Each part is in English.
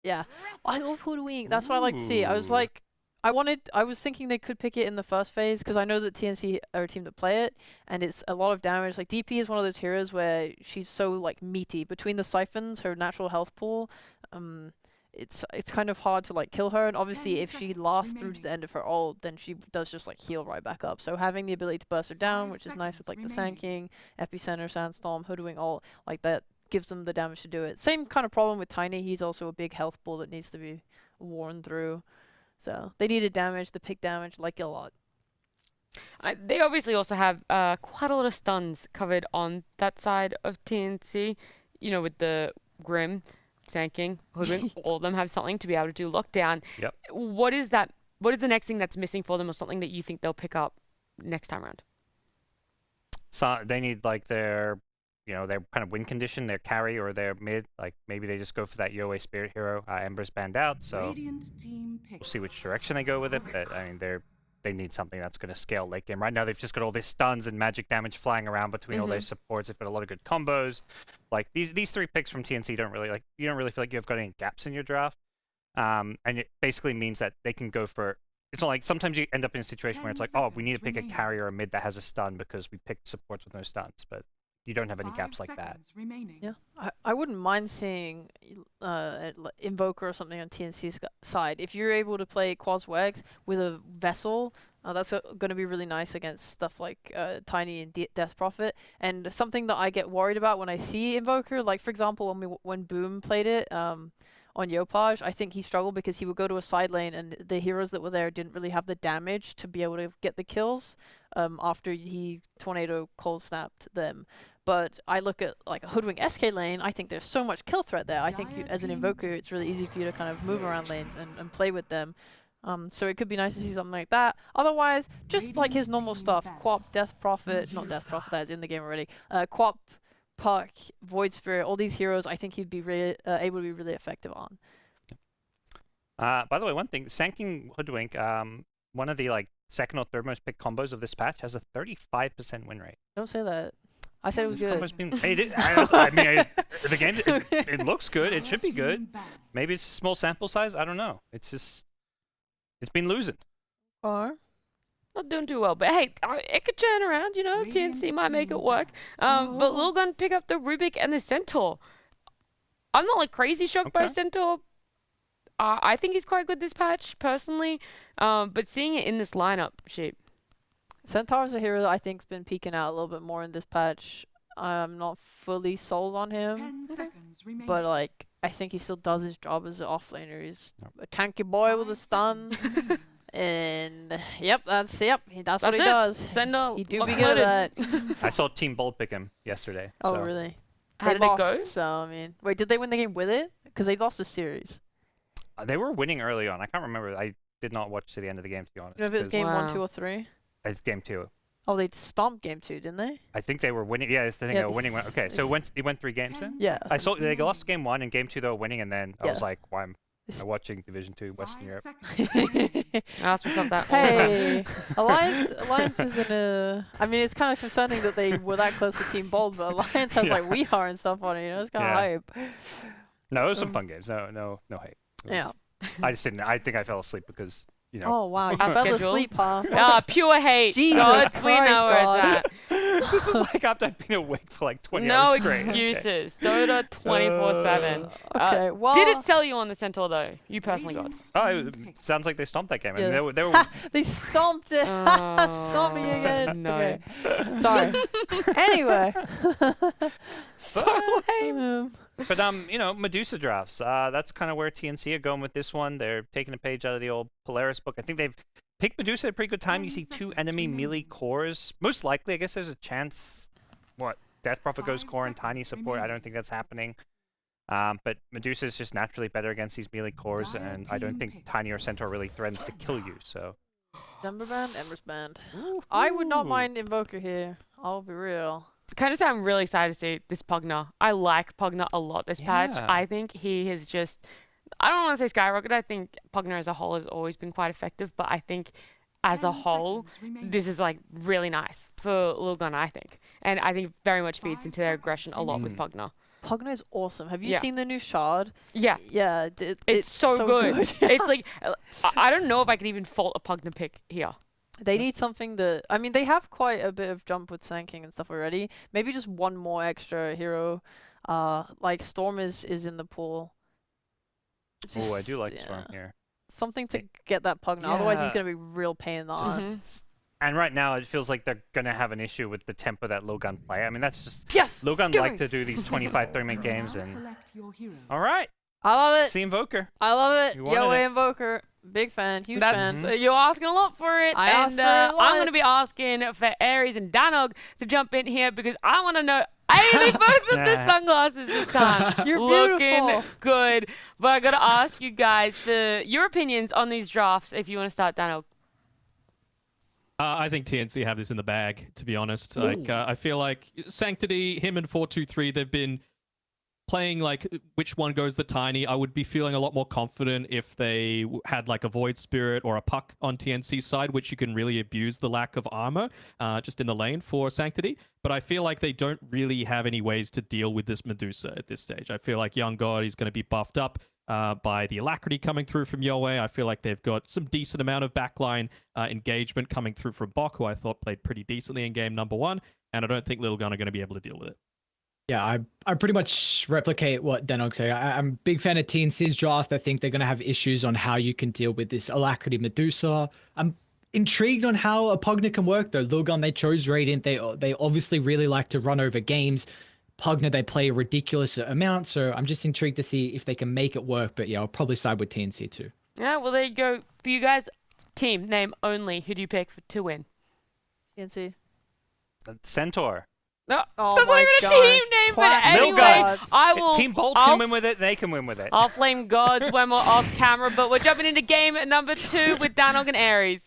Yeah, I love Hoodwink. That's what I like to see. I was Ooh. like, I was thinking they could pick it in the first phase because I know that TNC are a team that play it, and it's a lot of damage. Like DP is one of those heroes where she's so like meaty between the siphons, her natural health pool. Um, it's kind of hard to like kill her, and obviously if she lasts through to the end of her ult, then she does just like heal right back up. So having the ability to burst her down, which is nice with like the Sand King, Epicenter, Sandstorm, Hoodwink ult, like that gives them the damage to do it. Same kind of problem with Tiny. He's also a big health pool that needs to be worn through. So they needed damage. The pick damage like a lot. They obviously also have quite a lot of stuns covered on that side of TNC. You know, with the Grim, Sand King, Hoodwink, all of them have something to be able to do lockdown. Yep. What is that? What is the next thing that's missing for them, or something that you think they'll pick up next time around? So they need like their their kind of win condition, their carry or their mid. Like maybe they just go for that Yoe Spirit Hero. Ember's banned out, so we'll see which direction they go with it. But I mean, they need something that's going to scale late game. Right now, they've just got all this stuns and magic damage flying around between all their supports. They've got a lot of good combos. Like these three picks from TNC don't really you don't really feel like you've got any gaps in your draft. And it basically means that they can go for. It's not like sometimes you end up in a situation where it's like, oh, we need to pick a carry or a mid that has a stun because we picked supports with no stuns, but you don't have any gaps like that. Yeah, I wouldn't mind seeing Invoker or something on TNC's side. If you're able to play Quaswegs with a Vessel, that's going to be really nice against stuff like Tiny and Death Prophet. And something that I get worried about when I see Invoker, like for example when Boom played it on Yopaj, I think he struggled because he would go to a side lane and the heroes that were there didn't really have the damage to be able to get the kills after he Tornado cold snapped them. But I look at like a Hoodwink SK lane, I think there's so much kill threat there. I think as an Invoker, it's really easy for you to kind of move around lanes and play with them. So it could be nice to see something like that. Otherwise, just like his normal stuff, Quap, Death Prophet, not Death Prophet, that's in the game already, Quap, Puck, Void Spirit, all these heroes, I think he'd be really able to be really effective on. By the way, one thing, Sanking Hoodwink, one of the like second or third most picked combos of this patch has a 35% win rate. Don't say that. I said it was good. I mean, the game, it looks good. It should be good. Maybe it's a small sample size. I don't know. It's been losing. Or Not doing too well, but hey, it could turn around, you know. TNC might make it work. But Lilgun pick up the Rubik and the Centaur. I'm not like crazy shocked by Centaur. I think he's quite good this patch, personally. But seeing it in this lineup, sheep. Centaur's a hero that I think's been peeking out a little bit more in this patch. I'm not fully sold on him, but like I think he still does his job as an offlaner. He's a tanky boy with a stun, and that's what he does. Centaur, he do be good at that. I saw Team Bold pick him yesterday. Oh so. really? How did it go? So I mean, wait, did they win the game with it? Because they lost the series. They were winning early on. I can't remember. I did not watch to the end of the game, to be honest. You know if it was game 1, 2, or 3? It's game 2. Oh, they stomped game 2, didn't they? I think they were winning. Yeah, I think they were winning. Okay, so it went 3 games then? Yeah. I saw they lost game 1 and game 2 they were winning, and then I was like, why am I watching Division 2 Western Europe? I asked myself that. Hey, Alliance isn't a. I mean, it's kind of concerning that they were that close with Team Bold, but Alliance has like We Are and stuff on it. You know, it's kind of hype. No, it was some fun games. No hate. Yeah. I just didn't. I think I fell asleep because. You know. Oh wow, you fell asleep, huh? Pure hate. Jesus God, Christ, we know where it's at. This was like after I've been awake for like 20 No hours straight. excuses. Dota 24/7. Okay, well. Did it sell you on the Centaur though? You personally got. Oh, it sounds like they stomped that game. Yeah. I mean, they were They stomped it. Stomping again. No. Okay. Sorry. Anyway. So lame. But you know, Medusa drafts. That's kind of where TNC are going with this one. They're taking a page out of the old Polaris book. I think they've picked Medusa at a pretty good time. You see 2 enemy melee cores. Most likely, I guess there's a chance. Death Prophet goes core and Tiny support. I don't think that's happening. But Medusa is just naturally better against these melee cores, and I don't think Tiny or Centaur really threatens to kill you. So. Ember Band, Ember's Band. I would not mind Invoker here. I'll be real. Kind of say I'm really excited to see this Pugner. I like Pugner a lot this patch. I think he has just, I don't want to say skyrocketed. I think Pugner as a whole has always been quite effective, but I think as a whole, this is like really nice for Lilgun, I think. And I think very much feeds into their aggression a lot with Pugner. Pugna is awesome. Have you Yeah. seen the new shard? Yeah. Yeah, It's so good. It's like, I don't know if I could even fault a Pugna pick here. They need something that... I mean, they have quite a bit of jump with Sanking and stuff already. Maybe just one more extra hero. Like Storm is in the pool. Oh, I do Just, like yeah, Storm here. something to get that Pugna. Otherwise, he's Yeah. going to be real pain in the ass. Mhm. And right now, it feels like they're going to have an issue with the tempo that Lilgun play. I mean, that's just... Yes! Lilgun Give like me! to do these 25 3-minute games, and... Select your heroes. All right, I love it. see Invoker. I love it. You wanted Yoe it. Invoker. Big fan. Huge That's fan. you're asking a lot for it. I asked and for it a lot. I'm going to be asking for Aries and Danog to jump in here because I want to know. Hey, they both have the sunglasses this time. You're looking beautiful. good. But I got to ask you guys for your opinions on these drafts. If you want to start, Danog. I think TNC have this in the bag, to be honest. Like, I feel like Sanctity, him and 423, they've been playing like which one goes the tiny. I would be feeling a lot more confident if they had like a Void Spirit or a Puck on TNC's side, which you can really abuse the lack of armor just in the lane for Sanctity. But I feel like they don't really have any ways to deal with this Medusa at this stage. I feel like Young God is going to be buffed up by the Alacrity coming through from Yoe. I feel like they've got some decent amount of backline engagement coming through from Bok, who I thought played pretty decently in game number 1. And I don't think Lilgun are going to be able to deal with it. Yeah, I pretty much replicate what Danog said. I'm a big fan of TNC's draft. I think they're going to have issues on how you can deal with this Alacrity Medusa. I'm intrigued on how a Pugna can work, though. Lilgun, they chose Radiant. They obviously really like to run over games. Pugna, they play a ridiculous amount, so I'm just intrigued to see if they can make it work. But yeah, I'll probably side with TNC too. Yeah, well, there you go. For you guys, team name only. Who do you pick to win? TNC. Centaur. No, Oh that's not my even a God. team name, but Classic anyway, gods. I will. Team Bolt I'll can win with it. They can win with it. I'll flame gods when we're off camera, but we're jumping into game number 2 with Danog and Aries.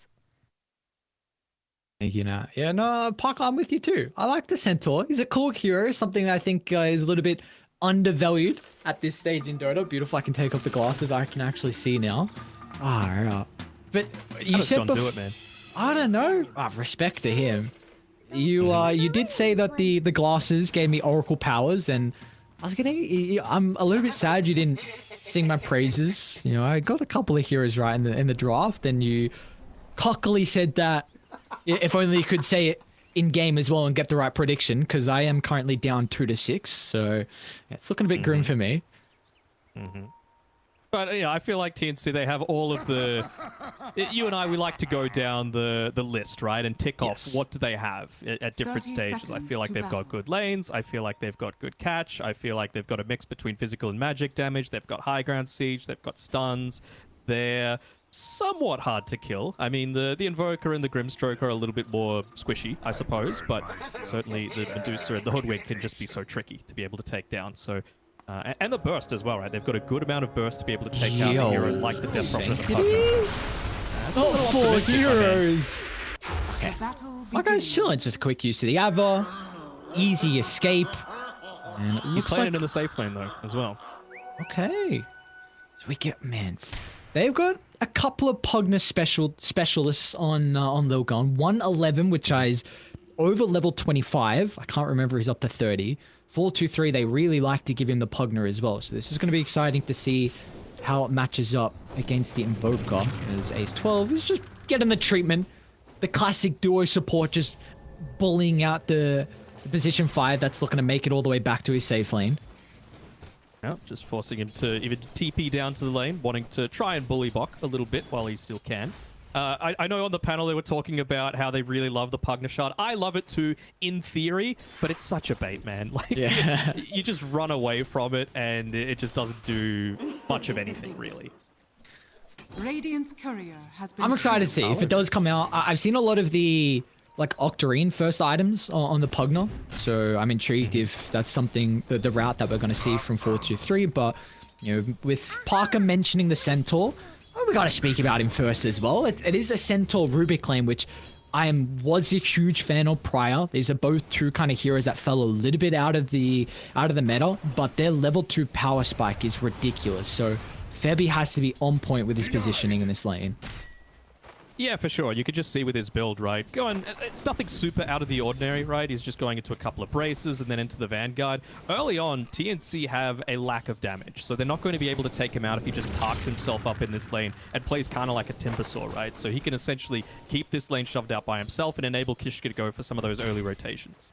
You know, yeah, no, Puck, I'm with you too. I like the Centaur. He's a cool hero, something that I think is a little bit undervalued at this stage in Dota. Beautiful. I can take off the glasses. I can actually see now. Ah, but you said do it, man. I don't know. Respect to him. You did say that the glasses gave me oracle powers, and I'm a little bit sad you didn't sing my praises. You know, I got a couple of heroes right in the draft, and you cockily said that if only you could say it in game as well and get the right prediction, because I am currently down 2-6, so it's looking a bit grim for me. But yeah, I feel like TNC, they have all of the... You and I, we like to go down the list, right? And tick off what do they have at different 30 stages. I feel like seconds they've to got battle. good lanes. I feel like they've got good catch. I feel like they've got a mix between physical and magic damage. They've got high ground siege. They've got stuns. They're somewhat hard to kill. I mean, the Invoker and the Grimstroke are a little bit more squishy, I suppose. But certainly the Medusa and the Hoodwink can just be so tricky to be able to take down. So... and the burst as well, right? They've got a good amount of burst to be able to take out the heroes like the Death Prophet and the Pugna. Not four optimistic, my man. heroes. The battle My guy's begins. chilling. Just a quick use of the Ava. Easy escape. And it He's looks playing like... it in the safe lane, though, as well. Okay. So we get... Man. They've got a couple of Pugna specialists on Lilgun. 111, which is over level 25. I can't remember. He's up to 30. 423, they really like to give him the Pugna as well. So this is going to be exciting to see how it matches up against the Invoker. As Ace 12 is just getting the treatment. The classic duo support just bullying out the position 5 that's looking to make it all the way back to his safe lane. Yeah, just forcing him to even TP down to the lane, wanting to try and bully Bok a little bit while he still can. I know on the panel they were talking about how they really love the Pugna shot. I love it too, in theory, but it's such a bait, man. Like, Yeah. you just run away from it, and it just doesn't do much of anything, really. Radiant's courier has been I'm excited to see if it does come out. I've seen a lot of the like Octarine first items on the Pugna, so I'm intrigued if that's something, the route that we're going to see from 423. But you know, with Parker mentioning the Centaur, well, we got to speak about him first as well. It is a Centaur Rubik lane, which was a huge fan of prior. These are both two kind of heroes that fell a little bit out of the meta, but their level 2 power spike is ridiculous. So Febby has to be on point with his positioning in this lane. Yeah, for sure. You could just see with his build, right? It's nothing super out of the ordinary, right? He's just going into a couple of braces and then into the Vanguard. Early on, TNC have a lack of damage, so they're not going to be able to take him out if he just parks himself up in this lane and plays kind of like a Timbersaw, right? So he can essentially keep this lane shoved out by himself and enable Kishka to go for some of those early rotations.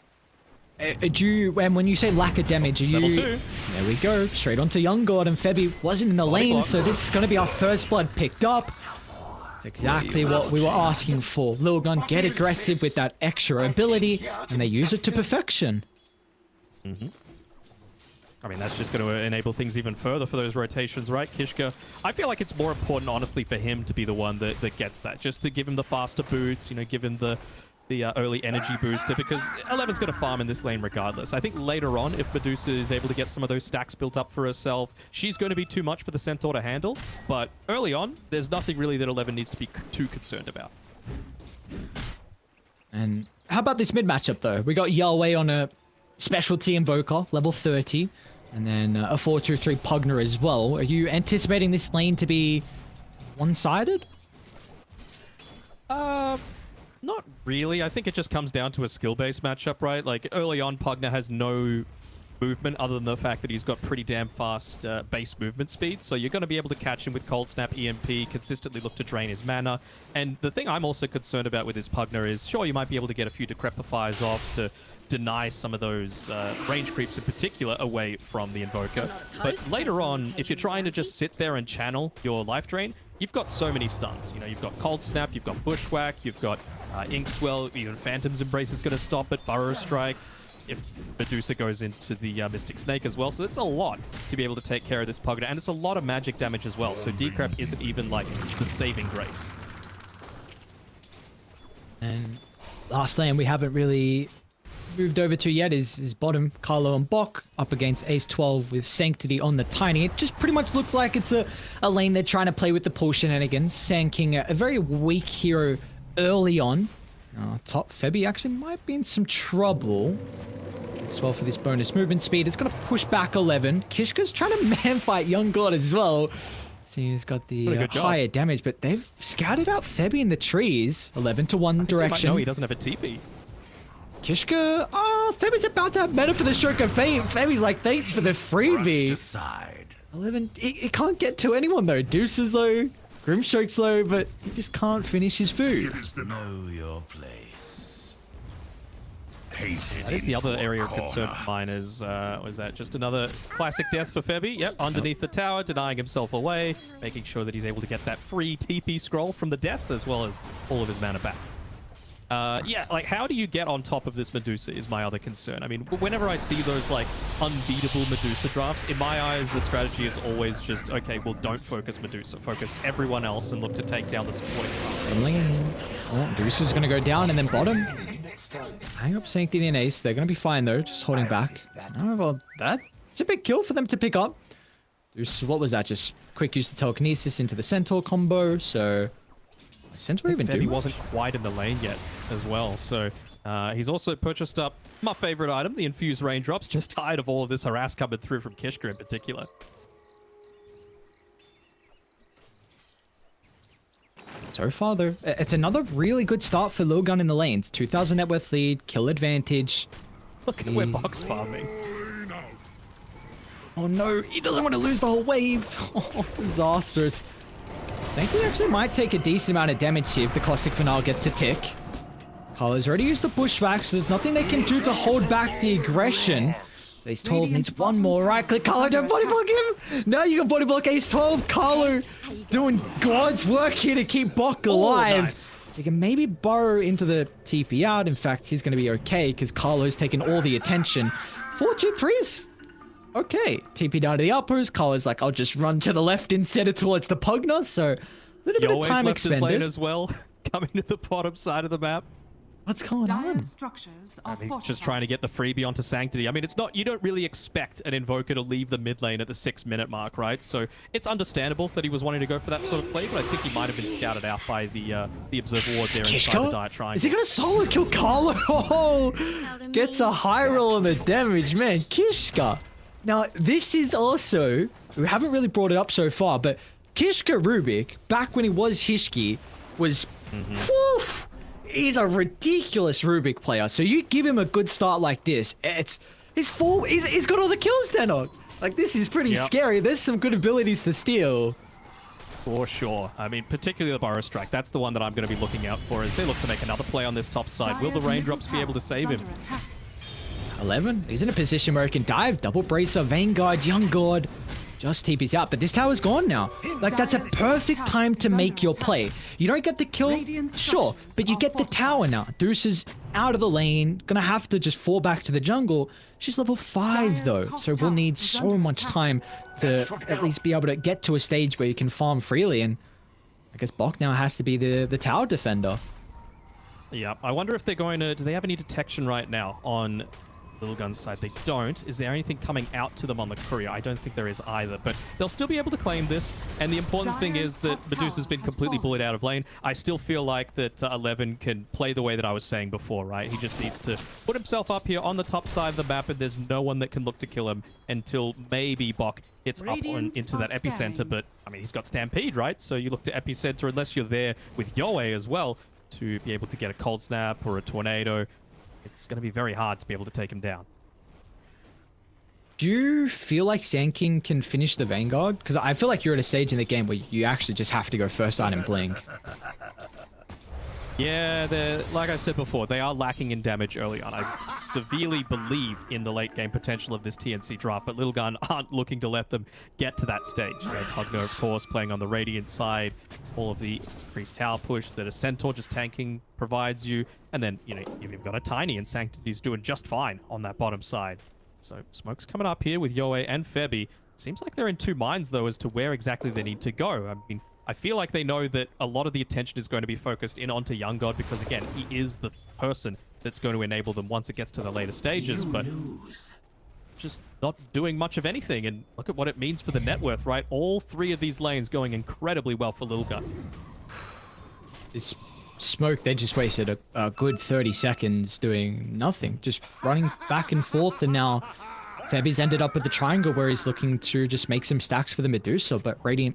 When you say lack of damage, are you... Level 2. There we go. Straight onto Young God, and Febby wasn't in the lane, block. so this is going to be our first blood picked up. It's exactly what we were asking for. Lilgun get aggressive with that extra ability, and they use it to perfection. I mean, that's just going to enable things even further for those rotations, right? Kishka, I feel like it's more important, honestly, for him to be the one that gets that. Just to give him the faster boots, you know, give him the early energy booster, because 11's going to farm in this lane regardless. I think later on, if Medusa is able to get some of those stacks built up for herself, she's going to be too much for the Centaur to handle. But early on, there's nothing really that 11 needs to be too concerned about. And how about this mid matchup, though? We got Yahweh on a specialty invoker, level 30, and then a 4-2-3 Pugner as well. Are you anticipating this lane to be one-sided? Not really. I think it just comes down to a skill-based matchup, right? Like, early on, Pugner has no movement other than the fact that he's got pretty damn fast base movement speed. So you're going to be able to catch him with Cold Snap, EMP, consistently look to drain his mana. And the thing I'm also concerned about with his Pugner is, sure, you might be able to get a few Decrepifiers off to deny some of those range creeps in particular away from the Invoker. But later on, if you're trying to just sit there and channel your life drain, you've got so many stuns. You know, you've got Cold Snap, you've got Bushwhack, you've got Inkswell, even Phantom's Embrace is going to stop it, Burrow Strike, if Medusa goes into the Mystic Snake as well. So it's a lot to be able to take care of this Pugner, and it's a lot of magic damage as well. So Decrep isn't even like the saving grace. And last lane we haven't really moved over to yet is bottom. Carlo and Bok up against Ace 12 with Sanctity on the Tiny. It just pretty much looks like it's a lane they're trying to play with the pull shenanigans. Sanking a very weak hero early on. Top Febby actually might be in some trouble as well for this bonus movement speed. It's going to push back 11. Kishka's trying to man fight Young God as well. So he's got the higher damage, but they've scouted out Febby in the trees. 11 to 1 direction. No, he doesn't have a TP. Kishka, Febby's about to have meta for the Stroke of Fate. Febby's like, thanks for the freebie. 11, it can't get to anyone though. Deuce is low, Grimstroke's low, but he just can't finish his food. Know your place. That is the other area of concern of mine is, was that just another classic death for Febby? Yep, underneath the tower, denying himself away, making sure that he's able to get that free TP scroll from the death, as well as all of his mana back. Yeah, like, how do you get on top of this Medusa is my other concern. I mean, whenever I see those, like, unbeatable Medusa drafts, in my eyes, the strategy is always just, okay, well, don't focus Medusa. Focus everyone else and look to take down the supporting class. Oh, Medusa's going to go down and then bottom. Hang up Sanctity and Ace. They're going to be fine, though, just holding back. Oh, well, that's a big kill for them to pick up. Deuce, what was that? Just quick use of telekinesis into the Centaur combo, so... Centaur even Febby wasn't quite in the lane yet as well, so he's also purchased up my favorite item, the Infused Raindrops, just tired of all of this harass coming through from Kishka in particular. So far, though, it's another really good start for Lilgun in the lanes. 2,000 net worth lead, kill advantage. Look at where Box farming. Oh no, he doesn't want to lose the whole wave. Oh, disastrous. I think he actually might take a decent amount of damage here if the Caustic Finale gets a tick. Carlo's already used the pushback, so there's nothing they can do to hold back the aggression. Ace 12 needs one more. Right click, Carlo, don't body block him! No, you can body block Ace 12. Carlo doing God's work here to keep Bok alive. Nice. He can maybe burrow into the TP out. In fact, he's going to be okay because Carlo's taken all the attention. 4-2-3's okay. TP down to the outpost. Carlo's like, I'll just run to the left instead of towards the Pugner. So a little bit of time left his lane expended. as well, coming to the bottom side of the map. What's going Dire on? structures are I mean, fortified. just trying to get the freebie onto Sanctity. I mean, it's not, you don't really expect an Invoker to leave the mid lane at the 6-minute mark, right? So it's understandable that he was wanting to go for that sort of play, but I think he might have been scouted out by the Observer Ward there inside the Dire Triangle. Is he going to solo kill Carlo? Oh, gets a high roll on the damage, man. Kishka. Now, this is also, we haven't really brought it up so far, but Kishka Rubik, back when he was Hishki, was Whew. He's a ridiculous Rubik player. So you give him a good start like this, he's got all the kills, Danog. Like, this is pretty scary. There's some good abilities to steal. For sure. I mean, particularly the Burrow Strike. That's the one that I'm going to be looking out for as they look to make another play on this top side. Will the Raindrops be able to save him? 11. He's in a position where he can dive, double bracer, Vanguard, Young God. Just TP's out, but this tower's gone now. Like, that's a perfect time to make your play. You don't get the kill, sure, but you get the tower now. Deuce is out of the lane, gonna have to just fall back to the jungle. She's level 5 though, so we'll need so much time to at least be able to get to a stage where you can farm freely, and I guess Bok now has to be the tower defender. Yeah, I wonder if they're going to... Do they have any detection right now on Lilgun's side? They don't. Is there anything coming out to them on the courier? I don't think there is either, but they'll still be able to claim this. And the important thing is that Medusa's been completely bullied out of lane. I still feel like that 11 can play the way that I was saying before, right? He just needs to put himself up here on the top side of the map, and there's no one that can look to kill him until maybe Bok hits up into that epicenter. But, I mean, he's got Stampede, right? So you look to epicenter unless you're there with Yoe as well to be able to get a cold snap or a tornado. It's going to be very hard to be able to take him down. Do you feel like Sand King can finish the Vanguard? Because I feel like you're at a stage in the game where you actually just have to go first item Blink. Yeah, like I said before, they are lacking in damage early on. I severely believe in the late game potential of this TNC draft, but Lilgun aren't looking to let them get to that stage. Pugno, of course, playing on the Radiant side, all of the increased tower push that a Centaur just tanking provides you, and then, you know, you've even got a Tiny, and Sanctity's doing just fine on that bottom side. So Smoke's coming up here with Yoe and Febby. Seems like they're in two minds, though, as to where exactly they need to go. I mean, I feel like they know that a lot of the attention is going to be focused in onto Young God because, again, he is the person that's going to enable them once it gets to the later stages, but just not doing much of anything. And look at what it means for the net worth, right? All three of these lanes going incredibly well for Lilgun. This Smoke, they just wasted a good 30 seconds doing nothing, just running back and forth, and now Febby's ended up with the triangle where he's looking to just make some stacks for the Medusa, but Radiant,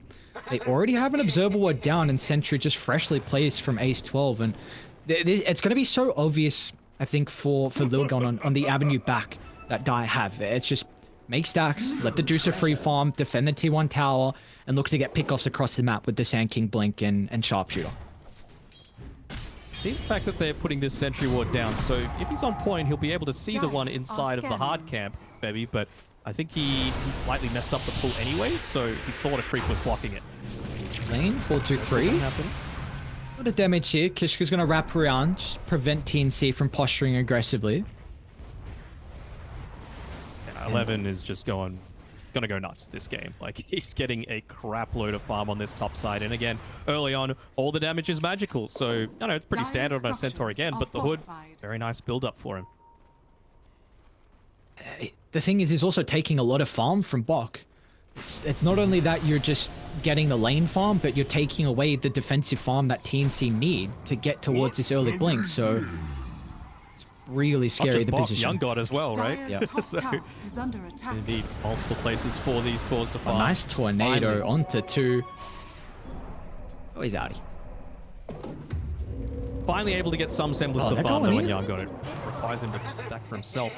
they already have an Observer Ward down, and Sentry just freshly placed from Ace 12, and it's going to be so obvious, I think, for Lilgun on the avenue back that Dire have. It's just make stacks, let the Medusa free farm, defend the T1 tower, and look to get pickoffs across the map with the Sand King Blink and Sharpshooter. See the fact that they're putting this Sentry Ward down, so if he's on point, he'll be able to see the one inside of the hard camp, Febby, but I think he slightly messed up the pull anyway, so he thought a creep was blocking it. Lane, 4-2-3. A lot of damage here. Kishka's going to wrap around, just prevent TNC from posturing aggressively. Yeah, 11 is just gonna go nuts this game. Like, he's getting a crap load of farm on this top side, and again, early on, all the damage is magical, so, I know, it's pretty standard on a Centaur again, but the Hood, very nice build-up for him. The thing is, he's also taking a lot of farm from Bok. It's not only that you're just getting the lane farm, but you're taking away the defensive farm that TNC need to get towards this early blink, so it's really scary, the Bok, position. Young God as well, right? Yeah. So you need multiple places for these cores to farm. A nice tornado onto 2. Oh, he's outie. Finally able to get some semblance of farm though when Young God. It requires him to stack for himself.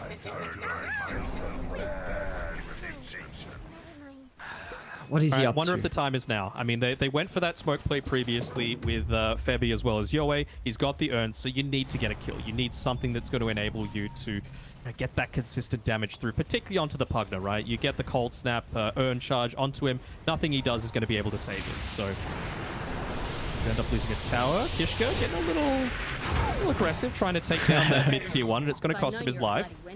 What is he up to? I wonder if the time is now. I mean, they went for that smoke play previously with Febby as well as Yoe. He's got the urn, so you need to get a kill. You need something that's going to enable you to get that consistent damage through, particularly onto the Pugna, right? You get the cold snap, urn charge onto him. Nothing he does is going to be able to save him. So you end up losing a tower. Kishka getting a little aggressive, trying to take down that mid tier 1, and it's going to cost him his life. There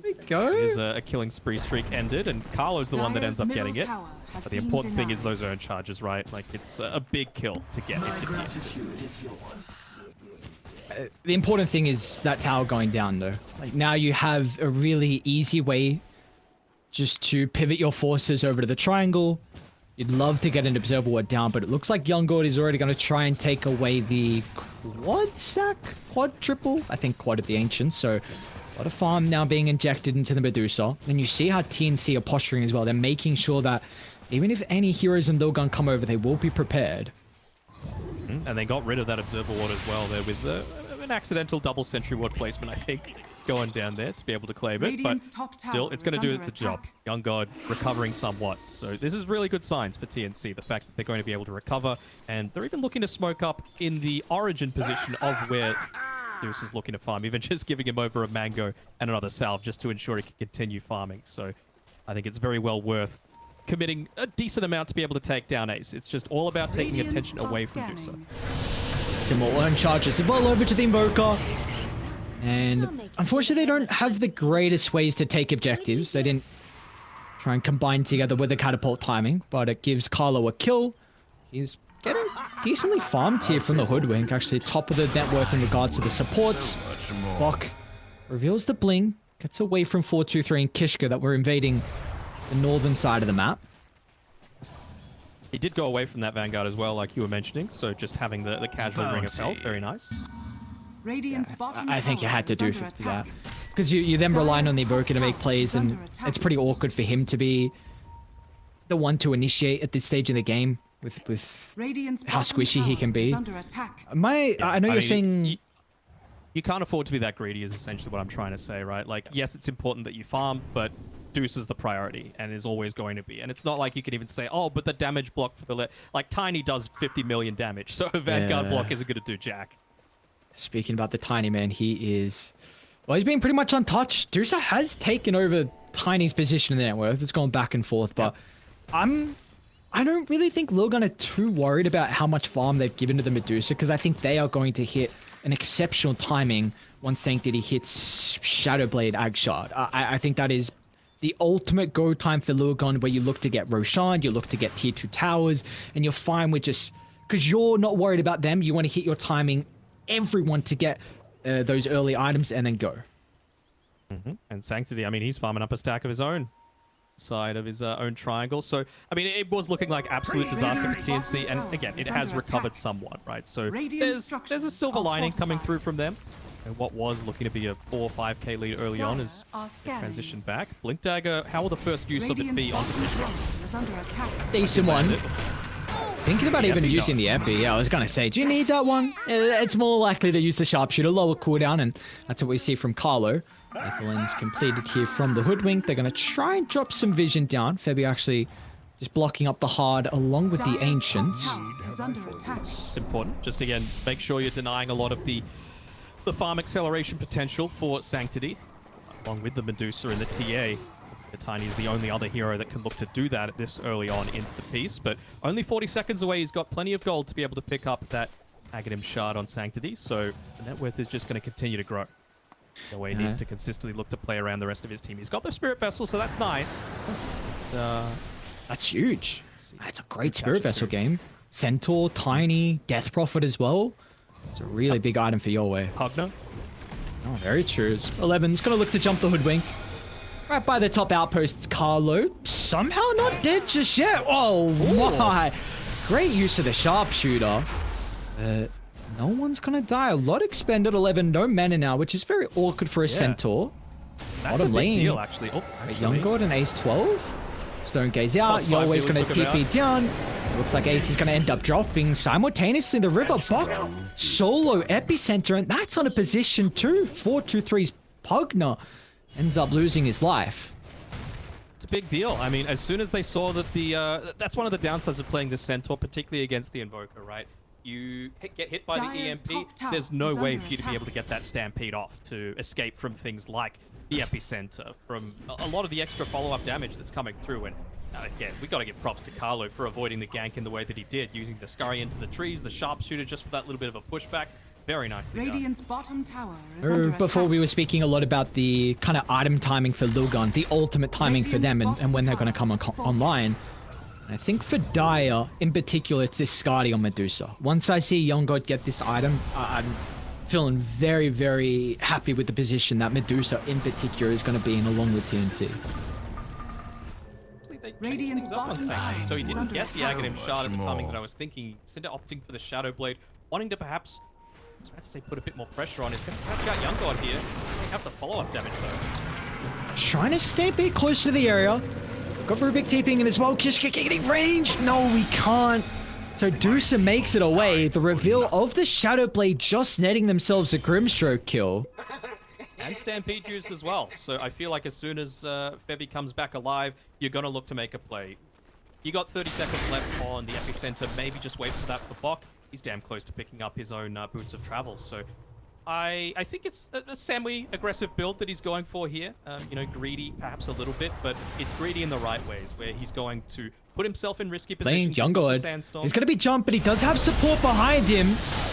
you go. His a killing spree streak ended, and Carlo's the one that ends up getting it. But the important thing is those urn charges, right? Like, it's a big kill to get if you're TNC. The important thing is that tower going down, though. Like, now you have a really easy way just to pivot your forces over to the triangle. You'd love to get an Observer Ward down, but it looks like Young God is already going to try and take away the quad stack? Quad triple? I think quad of the Ancients, so a lot of farm now being injected into the Medusa. And you see how TNC are posturing as well. They're making sure that even if any heroes in Lilgun come over, they will be prepared. And they got rid of that observer ward as well there with an accidental double sentry ward placement, I think, going down there to be able to claim it. But still, it's going to do the job. Young God recovering somewhat. So this is really good signs for TNC, the fact that they're going to be able to recover. And they're even looking to smoke up in the origin position of where Deuce is looking to farm, even just giving him over a mango and another salve just to ensure he can continue farming. So I think it's very well worth committing a decent amount to be able to take down Ace. It's just all about taking attention away from Deucer. Some more own charges as well over to the Invoker. And unfortunately, they don't have the greatest ways to take objectives. They didn't try and combine together with the catapult timing, but it gives Carlo a kill. He's getting decently farmed here from the Hoodwink, actually top of the net worth in regards to the supports. Bok reveals the bling, gets away from 423 and Kishka that were invading the northern side of the map. He did go away from that Vanguard as well, like you were mentioning, so just having the casual ring of health, very nice. I think you had to do that. Because you then relying on the Invoker to make plays, and it's pretty awkward for him to be the one to initiate at this stage in the game with how squishy he can be. I know you're saying... You can't afford to be that greedy is essentially what I'm trying to say, right? Like, yes, it's important that you farm, but Deuce is the priority and is always going to be. And it's not like you can even say, oh, but the damage block for the... Like, Tiny does 50 million damage, so a Vanguard block isn't going to do jack. Speaking about the Tiny man, he is... Well, he's been pretty much untouched. Deucer has taken over Tiny's position in the net worth. It's gone back and forth, but I don't really think Lilgun are too worried about how much farm they've given to the Medusa, because I think they are going to hit an exceptional timing once Sanctity hits Shadowblade Agshard. I think that is the ultimate go time for Lilgun, where you look to get Roshan, you look to get tier 2 towers, and you're fine with just... Because you're not worried about them, you want to hit your timing, everyone to get those early items and then go. And Sanctity, I mean, he's farming up a stack of his own side of his own triangle. So, I mean, it was looking like absolute disaster for TNC, and again, it has recovered somewhat, right? So there's a silver lining coming through from them. And what was looking to be a 4 or 5k lead early on is transition back. Blink Dagger, how will the first use of it be on the Fishman? Decent one. Thinking about even using the Epi, yeah, I was going to say, do you need that one? It's more likely to use the Sharpshooter, lower cooldown, and that's what we see from Carlo. Ethelin's completed here from the Hoodwink. They're going to try and drop some vision down. Febby actually just blocking up the hard along with the Ancients. It's important. Just again, make sure you're denying a lot of the farm acceleration potential for Sanctity, along with the Medusa and the TA. The Tiny is the only other hero that can look to do that at this early on into the piece, but only 40 seconds away. He's got plenty of gold to be able to pick up that Aghanim Shard on Sanctity, so the net worth is just going to continue to grow. The way he needs to consistently look to play around the rest of his team. He's got the Spirit Vessel, so that's nice. That's huge. That's a great Spirit Vessel game. Centaur, Tiny, Death Prophet as well. It's a really big item for your way. Hugner. Oh, very true. 11's going to look to jump the Hoodwink. Right by the top outposts, Carlo. Somehow not dead just yet. Oh, my. Great use of the Sharpshooter. No one's going to die. A lot expended. 11, no mana now, which is very awkward for a Centaur. That's a big deal, actually. Oh, Young God and Ace 12. Stone Gaze out. You're always going to TP down. Looks like Ace is going to end up dropping simultaneously the river. Bok solo epicenter, and that's on a position too. 423's Pugner ends up losing his life. It's a big deal. I mean, as soon as they saw that that's one of the downsides of playing this Centaur, particularly against the Invoker, right? You get hit by the EMP, there's no way for you to be able to get that Stampede off to escape from things like the Epicenter, from a lot of the extra follow-up damage that's coming through. And again, we got to give props to Carlo for avoiding the gank in the way that he did, using the Scurry into the trees, the Sharpshooter just for that little bit of a pushback. Very nicely Radiant's bottom tower is under Before attack. we were speaking a lot about the kind of item timing for Lilgun, the ultimate timing for them and when they're going to come online. I think for Dire, in particular, it's this Skadi on Medusa. Once I see Young God get this item, I'm feeling very, very happy with the position that Medusa in particular is going to be in along with TNC. Radiant's bottom tower. So he didn't get the Aghanim Shard at the timing that I was thinking. Instead of opting for the Shadow Blade, wanting to perhaps, I was about to say, put a bit more pressure on. He's going to catch out Young God here. They have the follow-up damage though. Trying to stay a bit close to the area. Got Rubik TPing in as well. Kishka getting range. No, we can't. So Dusa makes it away. The reveal of the Shadow Blade just netting themselves a Grimstroke kill. And Stampede used as well. So I feel like as soon as Febby comes back alive, you're going to look to make a play. You got 30 seconds left on the epicenter. Maybe just wait for that for Bok. He's damn close to picking up his own Boots of Travel. So I think it's a semi-aggressive build that he's going for here. You know, greedy perhaps a little bit, but it's greedy in the right ways, where he's going to put himself in risky positions. Young God. He's going to be jumped, but he does have support behind him.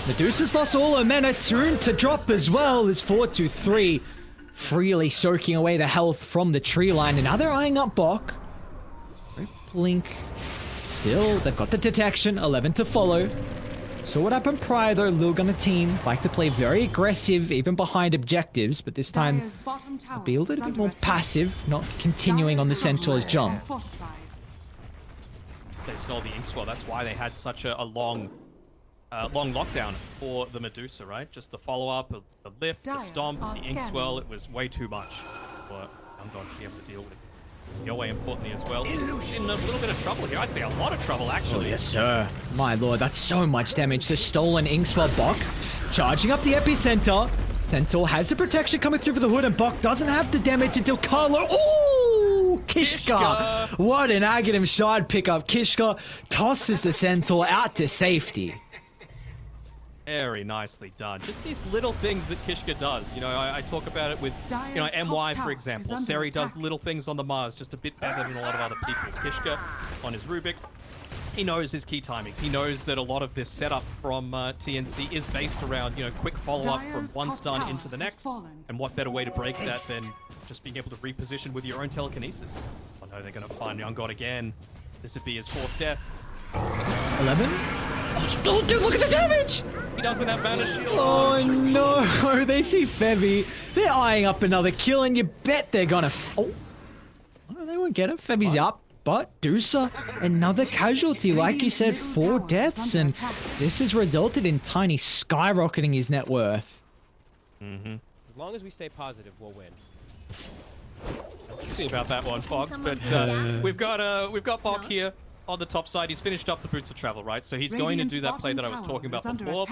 Medusa's lost all her mana, soon to drop as well. Is 4-2-3, freely soaking away the health from the tree line. And now they're eyeing up Bok. Blink. Still, they've got the detection. 11 to follow. So what happened prior though, Lilgun team like to play very aggressive, even behind objectives, but this time be a little bit more passive, not continuing on the Centaur's jump. They saw the Inkswell, that's why they had such a long lockdown for the Medusa, right? Just the follow-up, the lift, the stomp, the Inkswell, it was way too much for Ungon to be able to deal with. Yoe importantly as well. Illusion in a little bit of trouble here. I'd say a lot of trouble, actually. Oh, yes, sir. My lord, that's so much damage. The stolen Inkswell. Bok charging up the epicenter. Centaur has the protection coming through for the hood, and Bok doesn't have the damage until Carlo. Ooh! Kishka! What an Aghanim Shard pickup. Kishka tosses the Centaur out to safety. Very nicely done. Just these little things that Kishka does. You know, I talk about it with, you know, MY, for example. Seri does little things on the Mars just a bit better than a lot of other people. Kishka, on his Rubik, he knows his key timings. He knows that a lot of this setup from TNC is based around, you know, quick follow-up from one stun into the next. And what better way to break that than just being able to reposition with your own telekinesis. I know they're going to find Young God again. This would be his 4th death. 11? Oh, dude, look at the damage! He doesn't have mana shield. Oh no, they see Febby. They're eyeing up another kill, and you bet they're gonna. Oh, no, they won't get it. Febby's up, but Dusa, another casualty. Like you said, 4 deaths, and this has resulted in Tiny skyrocketing his net worth. As long as we stay positive, we'll win. Let's see about that one, Fox. But we've got Bok here. On the top side, he's finished up the Boots of Travel, right? So he's going to do that play that I was talking about before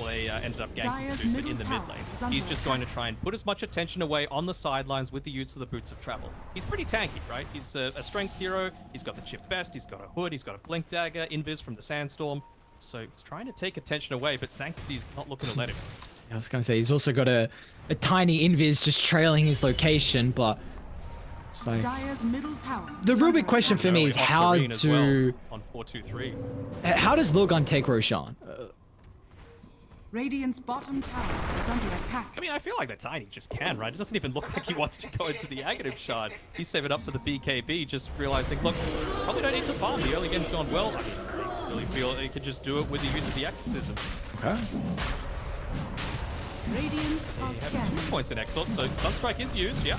they ended up ganking Medusa in the mid lane. He's just going to try and put as much attention away on the sidelines with the use of the Boots of Travel. He's pretty tanky, right? He's a strength hero. He's got the chip vest. He's got a hood. He's got a blink dagger, invis from the sandstorm. So he's trying to take attention away, but Sanctity's not looking to let him. I was going to say, he's also got a tiny invis just trailing his location, but... So, the Rubik question for me is how to... On 4-2-3. How does Lilgun take Roshan? Radiant's bottom tower is under attack. I mean, I feel like the Tiny just can, right? It doesn't even look like he wants to go into the Aghanim Shard. He's saving up for the BKB, just realizing, look, probably don't need to farm. The early game's gone well. I really feel he could just do it with the use of the Exorcism. Okay. Radiant are He had 2 points in Exort, so Sunstrike is used, yeah.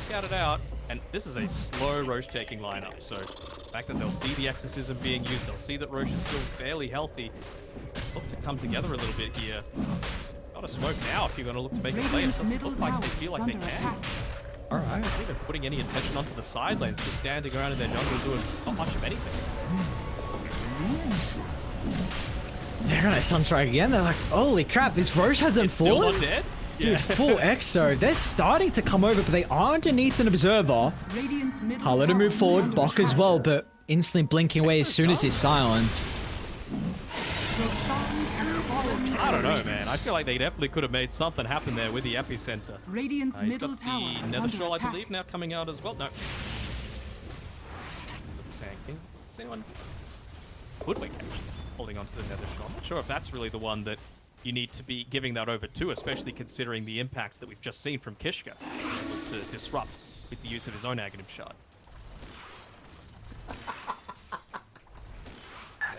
Scout it out, and this is a slow Roche taking lineup, so the fact that they'll see the Exorcism being used, they'll see that Roche is still fairly healthy, look to come together a little bit here. Got a smoke now if you're going to look to make a play. It doesn't look like they feel like they can. Alright. Not even putting any attention onto the side lanes, just standing around in their jungle doing not much of anything. They're gonna Sunstrike again. They're like, holy crap, this Roche hasn't Still fallen? not dead? Dude, full Exo. They're starting to come over, but they are underneath an Observer. I'll let him move forward. Bok as well, but instantly blinking away as soon as he's silenced. I don't know, man. I feel like they definitely could have made something happen there with the epicenter. Radiant's He's middle got tower the is Nether under Shawl, I attack. believe, now coming out as well. No. Sand King. Is anyone... Hoodwink, actually, holding onto the Nether Shawl. I'm not sure if that's really the one that you need to be giving that over to, especially considering the impact that we've just seen from Kishka to disrupt with the use of his own Aghanim Shard.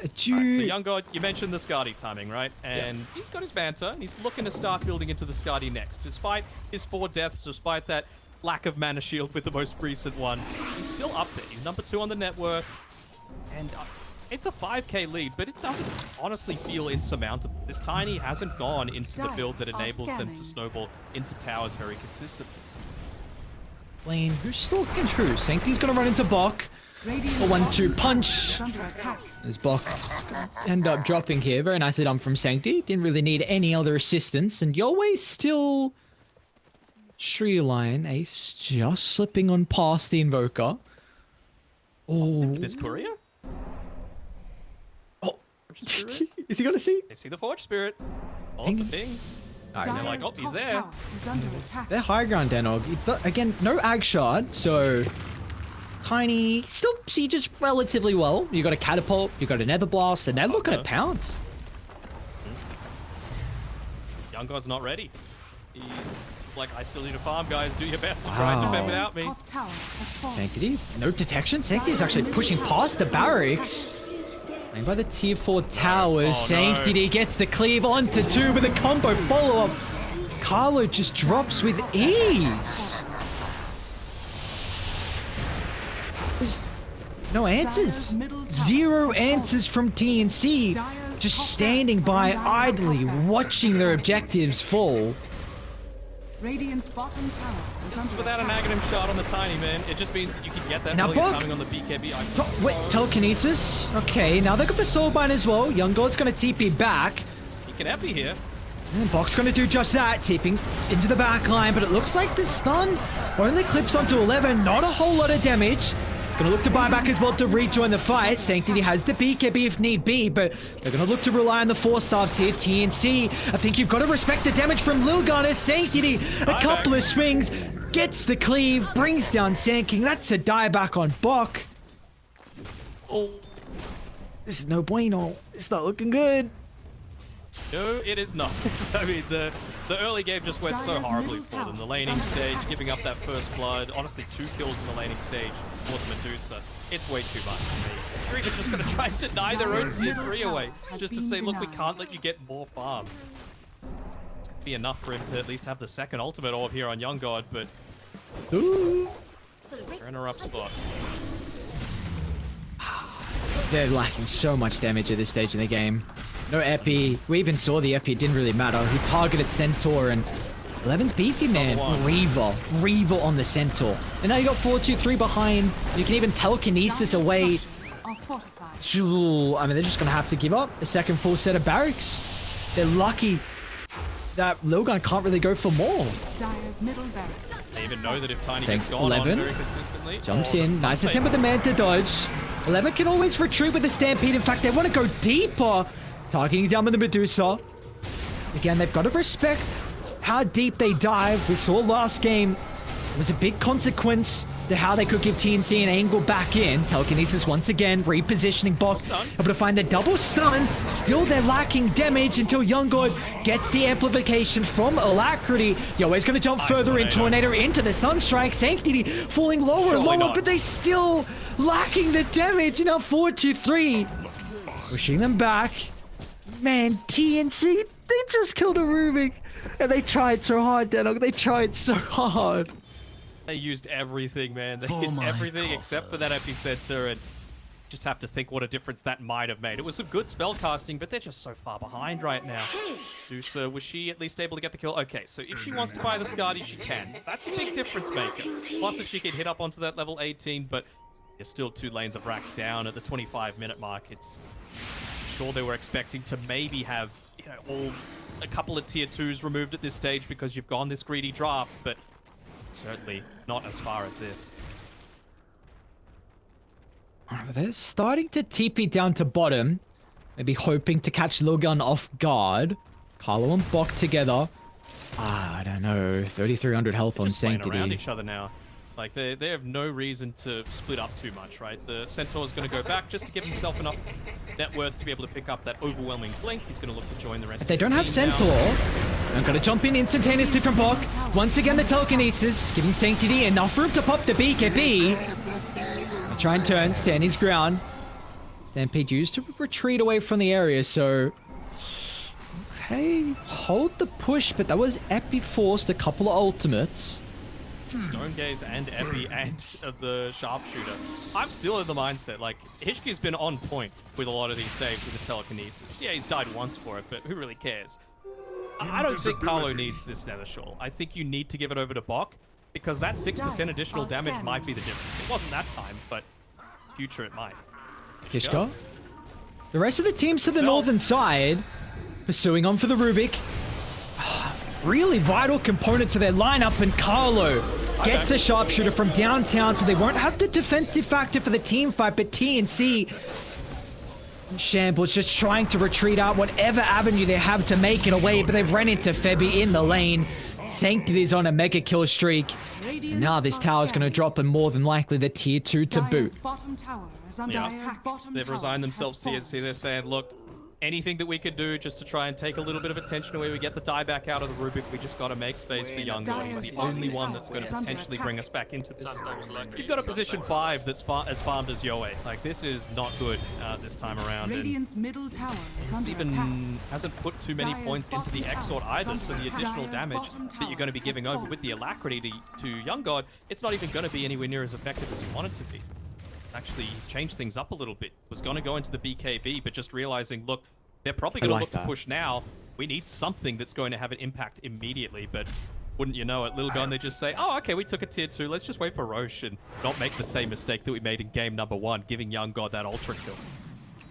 Right, so Young God, you mentioned the Skadi timing, right? And he's got his banter, and he's looking to start building into the Skadi next. Despite his 4 deaths, despite that lack of mana shield with the most recent one, he's still up there. He's number 2 on the net worth, and it's a 5k lead, but it doesn't honestly feel insurmountable. This Tiny hasn't gone into the build that enables them to snowball into towers very consistently. Lane, who's stalking who? Sancty's gonna run into Bok. A 1-2 punch. Is under attack. This box end up dropping here. Very nicely done from Sancti. Didn't really need any other assistance. And Yowei still... Tree line. Ace just slipping on past the Invoker. Oh. This courier? Oh. Forge Spirit? Is he gonna see? They see the Forge Spirit. All the pings. Alright, they're Dire's like, oh, he's top there. tower is under attack. they're high ground, Danog. Again, no Ag Shard, so... Tiny still sieges relatively well. You got a Catapult, you got a Nether Blast, and they're looking at pounce. Young God's not ready. He's like, I still need to farm, guys. Do your best to try and defend Wow. without me. Top tower has fallen. Sanctity's no detection. Sanctity's actually pushing past the barracks. And by the tier 4 towers, Oh, no. Sanctity gets the cleave onto 2 with a combo follow-up. Carlo just drops with ease. There's no answers. Dire's middle tower 0 has fallen. answers from TNC. Dire's Just top standing by barracks are under idly, attack. watching their objectives fall. Radiant's bottom tower is This under is without an attack. Aghanim shot on the Tiny, man. It just means that you can get that Now, early Buck. timing on the BKB. Oh, wait, telekinesis. Okay, now they got the Soulbind as well. Young God's gonna TP back. He can epi here. And Bok's gonna do just that, TPing into the back line, but it looks like the stun only clips onto 11. Not a whole lot of damage. Gonna look to buy back as well to rejoin the fight. Sanctity has the BKB if need be, but they're gonna look to rely on the 4-stars here. TNC, I think you've got to respect the damage from Lilgun as Sanctity, a couple of swings, gets the cleave, brings down Sandking. That's a dieback on Bok. Oh, this is no bueno. It's not looking good. No, it is not. I mean, the early game just went so Dire's horribly middle for them. tower The is laning under stage, attack. giving up that first blood. Honestly, 2 kills in the laning stage for the Medusa. It's way too much for me. You're even just going to try and deny their own Dire's tier middle 3 tower away. has Just to been say, look, we denied. can't let you get more farm. It's going to be enough for him to at least have the second ultimate orb here on Young God, but Ooh. we're in a rough spot. They're lacking so much damage at this stage in the game. No epi. We even saw the epi. It didn't really matter. He targeted Centaur and 11's beefy, man. Number one. Reaver on the Centaur. And now you got 4-2-3 behind. You can even telekinesis Dire's away. structures are fortified. Ooh, I mean, they're just going to have to give up a second full set of barracks. They're lucky that Lilgun can't really go for more. Dire's middle barracks. They even know that if Tiny Tank gets gone 11. on very consistently... Jumps oh, in. Nice the- attempt with the man to dodge. 11 can always retreat with the Stampede. In fact, they want to go deeper. Targeting down with the Medusa. Again, they've got to respect how deep they dive. We saw last game. It was a big consequence to how they could give TNC an angle back in. Telekinesis once again, repositioning Bok. Able to find the double stun. Still, they're lacking damage until Young God gets the amplification from Alacrity. Yoe's going to jump Nice further in. tornado. Tornado into the Sunstrike. Sanctity falling lower and Surely lower, not. but they still lacking the damage. Now 4-2-3. Pushing them back. Man, TNC, they just killed a Rubik. And they tried so hard, Danog. They tried so hard. They used everything, man. They For used my everything except for that epicenter, and just have to think what a difference that might have made. It was some good spell casting, but they're just so far behind right now. Medusa, was she at least able to get the kill? Okay, so if she wants to buy the Skadi, she can. That's a big difference maker. Plus, if she can hit up onto that level 18, but there's still 2 lanes of racks down at the 25-minute mark. It's sure they were expecting to maybe have, you know, a couple of tier 2s removed at this stage because you've gone this greedy draft, but certainly not as far as this. They're starting to TP down to bottom. Maybe hoping to catch Lilgun off guard. Carlo and Bok together. I don't know. 3,300 health on Just playing around Sanctity. each other now. Like, they have no reason to split up too much, right? The Centaur's going to go back just to give himself enough net worth to be able to pick up that overwhelming blink. He's going to look to join the rest They of don't have his team now. Centaur. I'm gonna jump in instantaneously from Bok. Once again, the telekinesis, giving Sanctity enough room to pop the BKB. Try and turn, stand his ground. Stampede used to retreat away from the area, so... Okay, hold the push, but that was Epi forced a couple of ultimates. Stone Gaze and Epi and the Sharpshooter. I'm still in the mindset, like, Hishki's been on point with a lot of these saves with the telekinesis. Yeah, he's died once for it, but who really cares? I don't think Carlo needs this Nether Shawl. I think you need to give it over to Bok, because that 6% additional damage might be the difference. It wasn't that time, but future it might. Kishka. The rest of the teams to the northern side, pursuing on for the Rubik. Really vital component to their lineup, and Carlo gets a sharpshooter from downtown, so they won't have the defensive factor for the team fight, but TNC Shambles just trying to retreat out whatever avenue they have to make it away, but they've run into Febby in the lane. Sanctity's on a mega kill streak. And now this tower's going to drop, and more than likely the tier 2 to boot. They've resigned themselves to TNC. They're saying, look, anything that we could do just to try and take a little bit of attention away, we get the die back out of the Rubik, we just got to make space for Young God. He's the only one that's going to potentially bring us back into this. You've got a position 5 that's as farmed as Yoe. Like, this is not good this time around. Radiant's middle tower is under even attack. hasn't put too many points into the Exort either, so the additional damage that you're going to be giving over with the Alacrity to Young God, it's not even going to be anywhere near as effective as you want it to be. Actually, he's changed things up a little bit. Was going to go into the BKB, but just realizing, look, they're probably going to look to push now. We need something that's going to have an impact immediately, but wouldn't you know it, Lilgun, they just say, oh, okay, we took a tier 2. Let's just wait for Roche and not make the same mistake that we made in game number 1, giving Young God that ultra kill.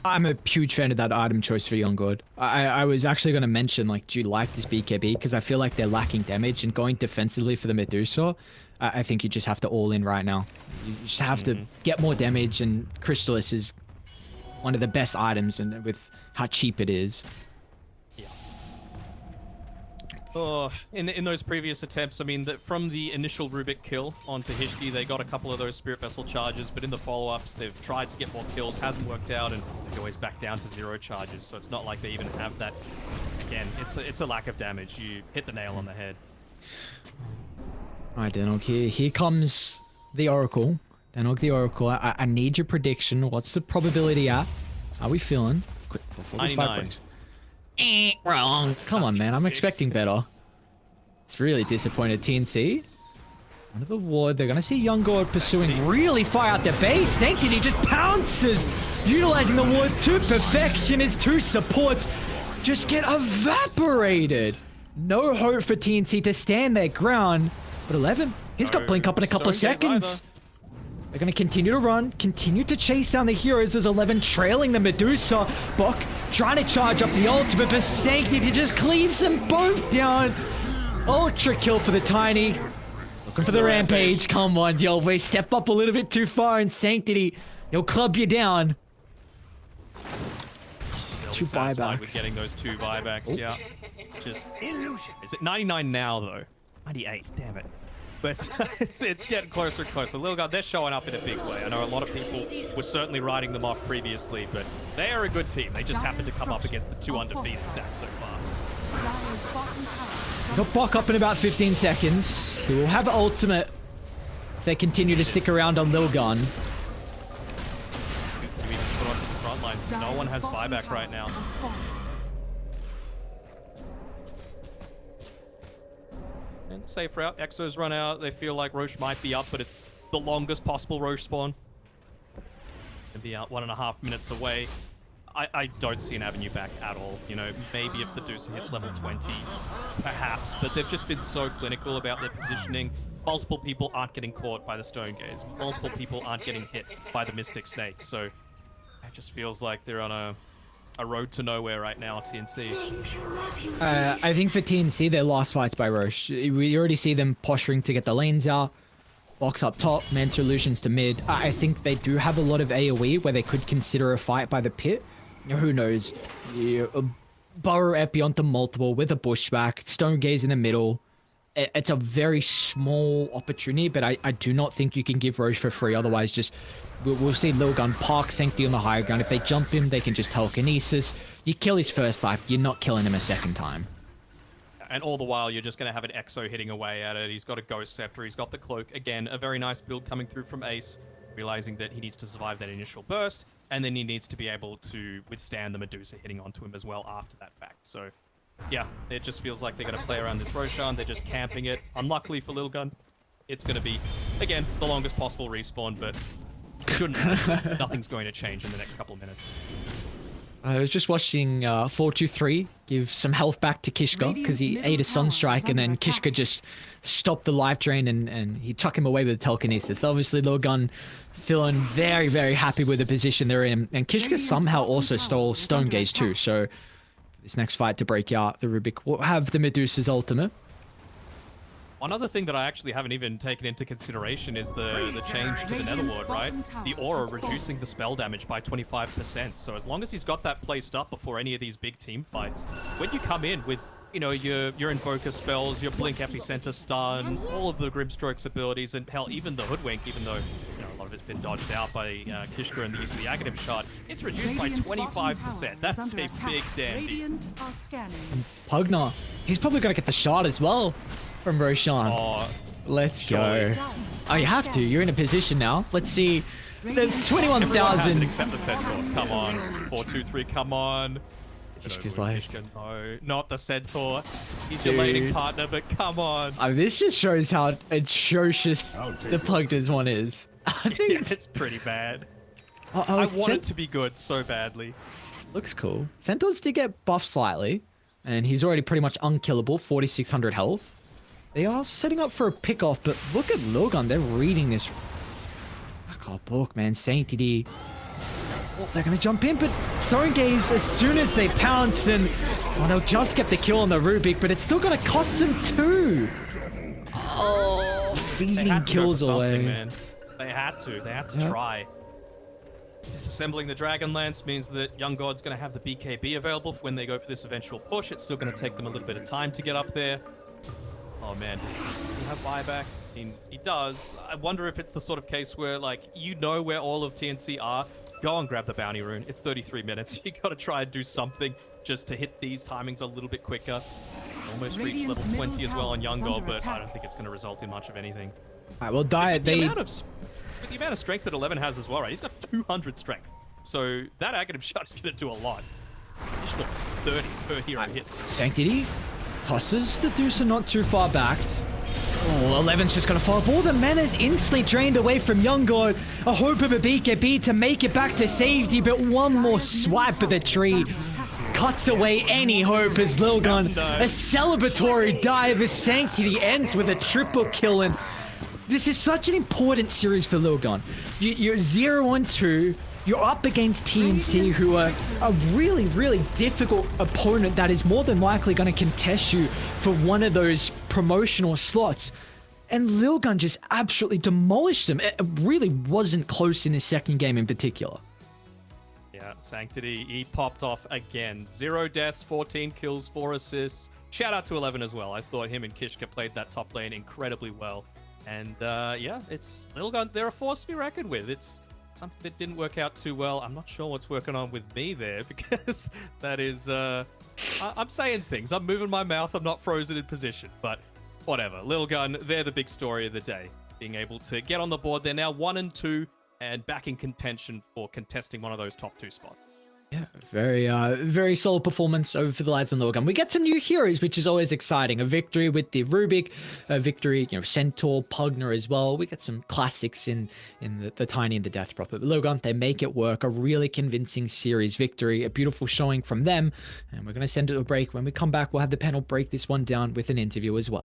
I'm a huge fan of that item choice for Young God. I was actually going to mention, like, do you like this BKB? Because I feel like they're lacking damage, and going defensively for the Medusa, I think you just have to all in right now. You just have to get more damage, and Crystallis is one of the best items, and with how cheap it is. Yeah. Oh, in those previous attempts, I mean, from the initial Rubik kill onto Hishki, they got a couple of those Spirit Vessel charges, but in the follow-ups, they've tried to get more kills, hasn't worked out, and they're always back down to 0 charges, so it's not like they even have that. Again, it's a lack of damage. You hit the nail on the head. Alright, Danog, here comes the Oracle. Danog, the Oracle, I need your prediction. What's the probability at? How are we feeling? Quick, before this fight 99. breaks. Wrong. Come on, man. I'm 56. expecting better. It's really disappointed. TNC. Under the ward. They're going to see Young God pursuing really far out the base. Sanctity just pounces. Utilizing the ward to perfection. His 2 supports just get evaporated. No hope for TNC to stand their ground. But 11, he's got blink up in a couple of seconds. They're going to continue to run, continue to chase down the heroes as 11 trailing the Medusa. Bok trying to charge up the ultimate, but Sanctity just cleaves them both down. Ultra kill for the Tiny. Looking for the rampage. Come on, Yolway. Step up a little bit too far, and Sanctity, he'll club you down. 2 buybacks. With getting those 2 buybacks, yeah. Just, is it 99 now, though? 98, damn it. But it's getting closer and closer. Lilgun, they're showing up in a big way. I know a lot of people were certainly writing them off previously, but they are a good team. They just happen to come up against the 2 undefeated stacks so far. He'll Bok up in about 15 seconds. He will have ultimate if they continue to stick around on Lilgun. You even put onto the front lines. No one has buyback right now. And safe route. Exos run out. They feel like Roche might be up, but it's the longest possible Roche spawn. It'll be out 1.5 minutes away. I don't see an avenue back at all. You know, maybe if the Deucer hits level 20, perhaps, but they've just been so clinical about their positioning. Multiple people aren't getting caught by the Stone Gaze. Multiple people aren't getting hit by the Mystic Snake. So it just feels like they're on a road to nowhere right now, TNC. I think for TNC, their last fight's by Roche. We already see them posturing to get the lanes out. Box up top, Manta Illusions to mid. I think they do have a lot of AoE where they could consider a fight by the pit. You know, who knows? Burrow Epi onto multiple with a bushback, Stone Gaze in the middle. It's a very small opportunity, but I do not think you can give Roche for free. Otherwise, just we'll see Lilgun park Sanctity on the high ground. If they jump him, they can just telekinesis. You kill his first life, you're not killing him a second time. And all the while, you're just going to have an Exo hitting away at it. He's got a Ghost Scepter. He's got the Cloak. Again, a very nice build coming through from Ace, realizing that he needs to survive that initial burst, and then he needs to be able to withstand the Medusa hitting onto him as well after that fact. So, yeah, it just feels like they're going to play around this Roshan. They're just camping it. Unluckily for Lilgun, it's going to be, again, the longest possible respawn, but shouldn't matter. Nothing's going to change in the next couple of minutes. I was just watching 423 give some health back to Kishka because he ate a Sunstrike, and then Kishka just stopped the life drain and he chucked him away with telekinesis. Obviously, Lilgun feeling very, very happy with the position they're in. And Kishka somehow also stole Stone Gaze too. So this next fight to break out, the Rubik will have the Medusa's ultimate. One other thing that I actually haven't even taken into consideration is the change to the Netherlord, right? The aura reducing the spell damage by 25%. So as long as he's got that placed up before any of these big team fights, when you come in with, you know, your Invoker spells, your Blink Epicenter Stun, all of the Grimstroke's abilities, and hell, even the Hoodwink, even though, you know, a lot of it's been dodged out by Kishka and the use of the Aghanim Shard, it's reduced by 25%. That's a big damn deal. Pugna, he's probably going to get the shot as well from Roshan. Oh, let's go. Oh, you have to. You're in a position now. Let's see. The 21,000. Except the Centaur. Come on. 4-2-3, come on. Kishka's like, no, not the Centaur. He's your laning partner, but come on. This just shows how atrocious the Pugna's one is. I think Yeah, it's pretty bad. I want it to be good so badly. Looks cool. Centaurs did get buffed slightly, and he's already pretty much unkillable, 4,600 health. They are setting up for a pick-off, but look at Lilgun. They're reading this. Oh, book, man. Sanctity. Oh, they're going to jump in, but Stone Gaze, as soon as they pounce, and they'll just get the kill on the Rubik, but it's still going to cost them 2. Oh, feeding kills away. Man. They had to. They had to try. Disassembling the Dragon Lance means that Young God's going to have the BKB available for when they go for this eventual push. It's still going to take them a little bit of time to get up there. Oh man, does he have buyback? He does. I wonder if it's the sort of case where, like, you know where all of TNC are. Go and grab the bounty rune. It's 33 minutes. You got to try and do something just to hit these timings a little bit quicker. Almost reached level 20 as well on Young God, but I don't think it's going to result in much of anything. All right, well, Diet, the amount of strength that 11 has as well, right? He's got 200 strength. So that Aghanim Shot is going to do a lot. He should have 30 per hero hit. Sanctity tosses the Deucer not too far back. Oh, 11's just going to fall. All the mana's instantly drained away from Young God. A hope of a BKB to make it back to safety, but one more swipe of the tree cuts away any hope as Lilgun, a celebratory dive as Sanctity ends with a triple kill. And this is such an important series for Lilgun. You're 0-2. You're up against TNC, who are a really, really difficult opponent that is more than likely going to contest you for one of those promotional slots. And Lilgun just absolutely demolished them. It really wasn't close in the second game in particular. Yeah, Sanctity, he popped off again. 0 deaths, 14 kills, 4 assists. Shout out to 11 as well. I thought him and Kishka played that top lane incredibly well. And yeah, it's Lilgun, they're a force to be reckoned with. It's something that didn't work out too well. I'm not sure what's working on with me there, because that is, I'm saying things. I'm moving my mouth. I'm not frozen in position, but whatever. Lilgun, they're the big story of the day. Being able to get on the board. They're now 1-2 and back in contention for contesting one of those top 2 spots. Yeah, very solid performance over for the lads on Lilgun. We get some new heroes, which is always exciting. A victory with the Rubik, a victory, Centaur, Pugna as well. We get some classics in the Tiny and the Death Prophet. But Lilgun, they make it work. A really convincing series victory. A beautiful showing from them. And we're going to send it to a break. When we come back, we'll have the panel break this one down with an interview as well.